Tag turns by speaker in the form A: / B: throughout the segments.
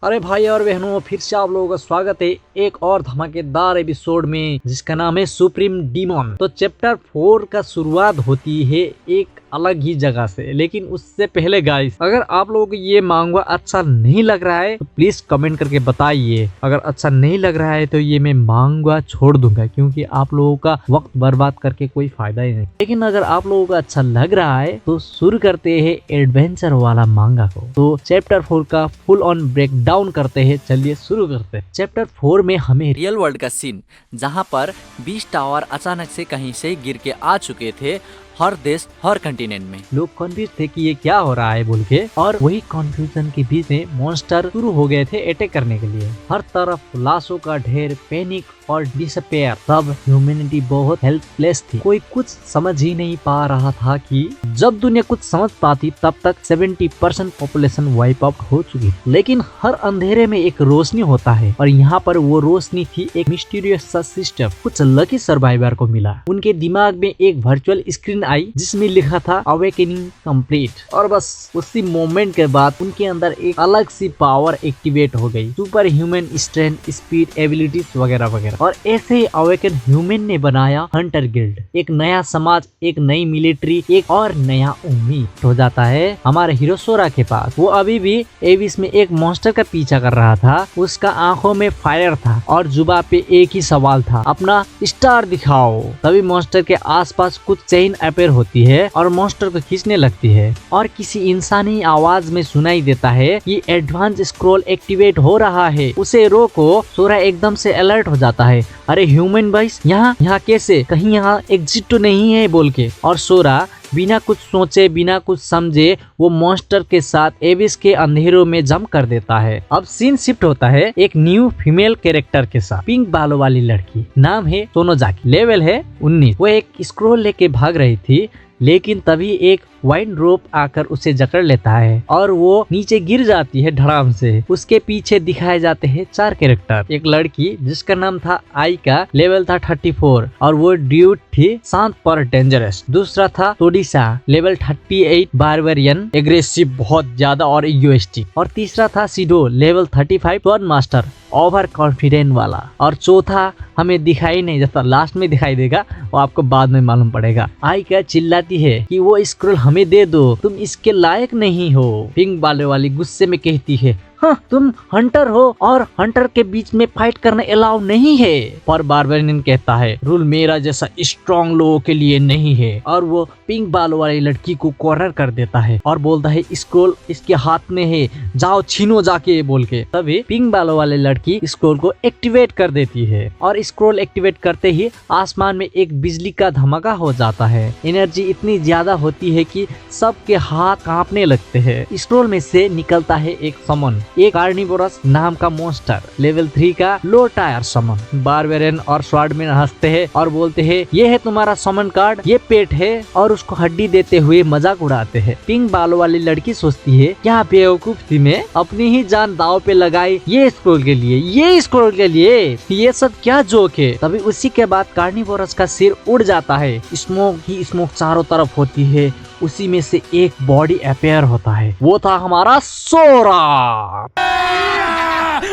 A: अरे भाई और बहनों, फिर से आप लोगों का स्वागत है एक और धमाकेदार एपिसोड में जिसका नाम है सुप्रीम डीमन। तो चैप्टर 4 का शुरुआत होती है एक अलग ही जगह से, लेकिन उससे पहले गाइस, अगर आप लोगों को ये मांगवा अच्छा नहीं लग रहा है तो प्लीज कमेंट करके बताइए। अगर अच्छा नहीं लग रहा है तो ये मैं मांगवा छोड़ दूंगा, क्योंकि आप लोगों का वक्त बर्बाद करके कोई फायदा ही नहीं। लेकिन अगर आप लोगों को अच्छा लग रहा है तो शुरू करते हैं एडवेंचर वाला मांगा को। तो चैप्टर 4 का फुल ऑन ब्रेक डाउन करते हैं। चलिए शुरू करते हैं। चैप्टर 4 में हमें
B: रियल वर्ल्ड का सीन, जहां पर 20 टावर अचानक से कहीं से गिर के आ चुके थे हर देश हर कंटिनेंट में।
A: लोग कंफ्यूज थे कि ये क्या हो रहा है बोल के, और वही कंफ्यूजन के बीच में मॉन्स्टर शुरू हो गए थे अटैक करने के लिए। हर तरफ लाशों का ढेर, पैनिक और डिसअपेयर। तब ह्यूमैनिटी बहुत हेल्पलेस थी। कोई कुछ समझ ही नहीं पा रहा था कि जब दुनिया कुछ समझ पाती तब तक 70% पॉपुलेशन वाइप आउट हो चुकी थी। लेकिन हर अंधेरे में एक रोशनी होता है, और यहाँ पर वो रोशनी थी एक मिस्टीरियस सा सिस्टम। कुछ लकी सर्वाइवर को मिला। उनके दिमाग में एक वर्चुअल स्क्रीन आई जिसमें लिखा था अवेकनिंग कंप्लीट, और बस उसी मोमेंट के बाद उनके अंदर एक अलग सी पावर एक्टिवेट हो गई। Super human strength, speed, abilities वगैरह वगैरह। और ऐसे ही अवेकन ह्यूमन ने बनाया हंटर गिल्ड, एक नया समाज, एक नई मिलिट्री, एक और नया उम्मीद हो जाता है हमारे हीरो सोरा के पास। वो अभी भी एविस में एक मॉन्स्टर का पीछा कर रहा था। उसका आंखों में फायर था और जुबान पे एक ही सवाल था, अपना स्टार दिखाओ। तभी मॉन्स्टर के आसपास कुछ चेन अपेयर होती है और मॉन्स्टर को खींचने लगती है, और किसी इंसानी आवाज में सुनाई देता है कि एडवांस स्क्रॉल एक्टिवेट हो रहा है, उसे रोको। सोरा एकदम से अलर्ट हो जाता है। अरे ह्यूमन बॉयज, यहाँ कैसे? कहीं यहाँ एग्जिट तो नहीं है बोल के। और सोरा बिना कुछ सोचे, बिना कुछ समझे वो मॉन्स्टर के साथ एविस के अंधेरों में जंप कर देता है। अब सीन शिफ्ट होता है एक न्यू फीमेल कैरेक्टर के साथ। पिंक बालों वाली लड़की, नाम है सोनोजाकी, लेवल है 19। वो एक स्क्रॉल लेके भाग रही थी, लेकिन तभी एक वाइन रोप आकर उसे जकड़ लेता है और वो नीचे गिर जाती है धड़ाम से। उसके पीछे दिखाए जाते हैं 4 कैरेक्टर। एक लड़की जिसका नाम था आइका, लेवल था 34, और वो ड्यूट थी शांत पर डेंजरस। दूसरा था तोडिसा, लेवल 38, बारबेरियन, एग्रेसिव बहुत ज्यादा और इगोइस्टिक। और तीसरा था सिडो, level 35, sword master, over confident वाला। और चौथा हमें दिखाई नहीं देता, लास्ट में दिखाई देगा, वो आपको बाद में मालूम पड़ेगा। आइका चिल्लाती है कि वो स्क्रॉल हमें दे दो, तुम इसके लायक नहीं हो। पिंक बाले वाली गुस्से में कहती है, हाँ, तुम हंटर हो और हंटर के बीच में फाइट करना अलाउ नहीं है। पर बारबेरियन कहता है, रूल मेरा जैसा स्ट्रॉन्ग लोगों के लिए नहीं है। और वो पिंक बालों वाली लड़की को कॉर्नर कर देता है और बोलता है स्क्रॉल इसके हाथ में है, जाओ छीनो जाके बोल के। तभी पिंक बालों वाली लड़की स्क्रॉल को एक्टिवेट कर देती है, और स्क्रॉल एक्टिवेट करते ही आसमान में एक बिजली का धमाका हो जाता है। एनर्जी इतनी ज्यादा होती है कि सबके हाथ कांपने लगते हैं। स्क्रॉल में से निकलता है एक समन, एक कार्निवोरस नाम का मॉन्स्टर, लेवल 3 का लो टायर समन। बारबेरियन और स्वॉर्डमैन हंसते हैं और बोलते हैं, ये है तुम्हारा समन कार्ड, ये पेट है, और उसको हड्डी देते हुए मजाक उड़ाते हैं। पिंक बालों वाली लड़की सोचती है, क्या बेवकूफ थी मैं, अपनी ही जान दांव पे लगाई ये स्क्रॉल के लिए, ये स्क्रॉल के लिए, ये सब क्या जोक है। तभी उसी के बाद कार्निवोरस का सिर उड़ जाता है। स्मोक ही स्मोक चारों तरफ होती है। उसी में से एक बॉडी अपेयर होता है, वो था हमारा सोरा।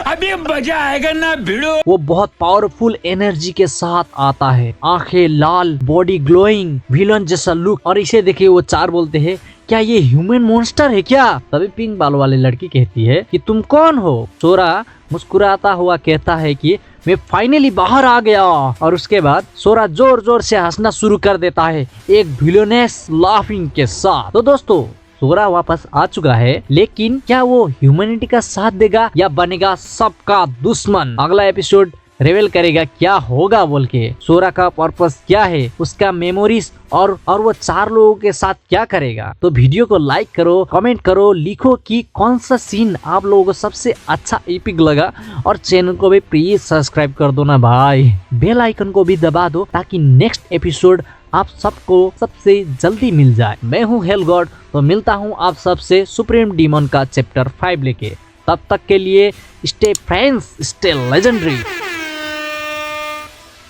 C: अभी मजा आएगा ना भिड़ो।
A: वो बहुत पावरफुल एनर्जी के साथ आता है, आंखें लाल, बॉडी ग्लोइंग, विलन जैसा लुक। और इसे देखे वो 4 बोलते हैं, क्या ये ह्यूमन मॉन्स्टर है क्या? तभी पिंक बालों वाली लड़की कहती है कि तुम कौन हो? सोरा मुस्कुराता हुआ कहता है कि मैं फाइनली बाहर आ गया। और उसके बाद सोरा जोर जोर से हंसना शुरू कर देता है, एक विलेनस लाफिंग के साथ। तो दोस्तों, सोरा वापस आ चुका है, लेकिन क्या वो ह्यूमैनिटी का साथ देगा या बनेगा सबका दुश्मन? अगला एपिसोड रिवील करेगा क्या होगा बोल के। सोरा का पर्पस क्या है, उसका मेमोरीज, और वो 4 लोगों के साथ क्या करेगा। तो वीडियो को लाइक करो, कमेंट करो, लिखो कि कौन सा सीन आप लोगों को सबसे अच्छा एपिक लगा, और चैनल को भी प्लीज सब्सक्राइब कर दो ना भाई। बेल आइकन को भी दबा दो ताकि नेक्स्ट एपिसोड आप सबको सबसे जल्दी मिल जाए। मैं हूँ हेल गॉड, तो मिलता हूँ आप सबसे सुप्रीम डीमन का चैप्टर 5 लेके। तब तक के लिए स्टे फ्रेंड्स, स्टे लेजेंडरी।